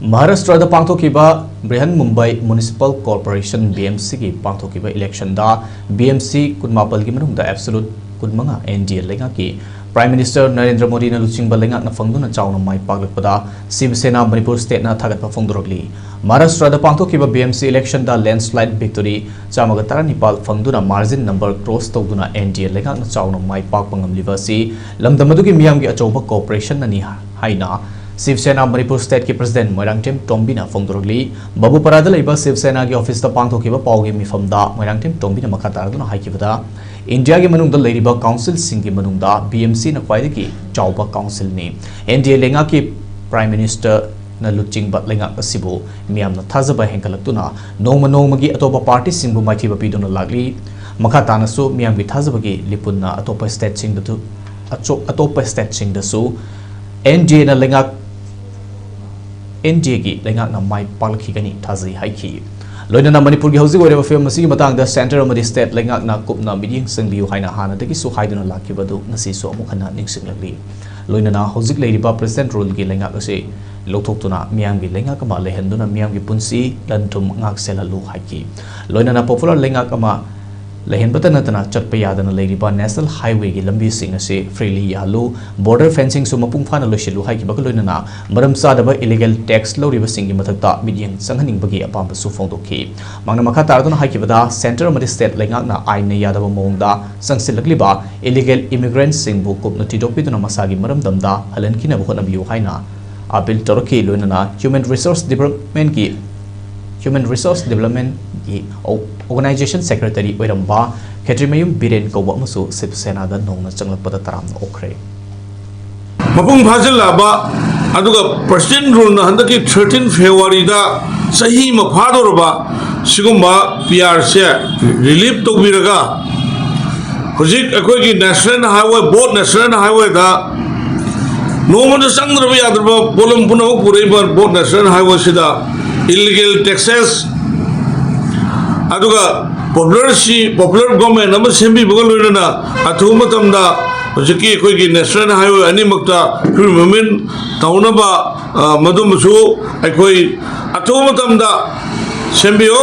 Maharashtra da pangthokiba Brihan Mumbai Municipal Corporation BMC ki pangthokiba election da BMC kunmapal gi manung da absolute kunmanga NDA lenga ki Prime Minister Narendra Modi na luchingba lenga na fangduna chauna mai paglakpada Shiv Sena Manipur state na thagatpa fongdorogli Maharashtra da pangthokiba BMC election da landslide victory chamaga taranipal fangduna margin number cross tawduna NDA lenga na chauna mai pakpangamliba si lamdamadu ki miyam gi achauba cooperation nani haina Shiv Sena Manipur State ki President Moirangtim Tombina Fongdorogli Babu Parada leiba Shiv Sena ki office da pangthokiba paugi mifamda Moirangtim Tombina makhataraduna haikibada India ki manungda leiriba council singi manungda BMC na khwaidagi chauba council ni NDA lenga ki Prime Minister na luchingba lenga asibu miyamna thazaba henkalaktuna nongmagi atopa party singbu maithiba piduna lagli makhatana su miyamgi thazabagi lipunna atopa state singda tu atopa state singda su NDA na lenga NDA ki lenga na mai palki gani thazi haiki loina na Manipur gi hausi oreba film masi matang da center amadi state lenga na kupna meeting singbiu haina hana dagi su haiduna lakibadu nasi so amukhana ningsinglagli loina na hausik leiriba president rule gi lenga ase lokthokuna miyam gi lenga kama lehenduna miyam gi punsi lanthum ngak selalu haiki loina na popular lenga kama lehin batanatana chatpa yadana leiriba national highway gi lambi sing ase freely yalu border fencing su mapung phana loisilu haiki bakaloina na maram sadaba illegal tax loriba singi mathakta meeting sanghaning bagi apamba su fongdokhi mangna makha taraduna haiki bada center amadi state lenga na aine yadaba mongda sangsilakliba illegal immigrants singbu kopna tidopiduna masagi maram damda halankina bhona biu haina appeal torki loina na human resource development ki organization secretary oiramba Khetrimayum Biren Kowa musu Shiv Sena da nongna changlakpada taramna okre mapung phajal laba aduga president rule na handaki 13 February da sahi ma phadorba sigumba PR se relief tobiraga hojik akoi ki national highway da nomana sangraba yadraba bolum puno puraiba board national highway sida illegal taxes aduga popular government nama sembi bukan loina athu matam da hojiki koi ki national highway ani makta movement tauna ba madum su akoi athu matam da sembio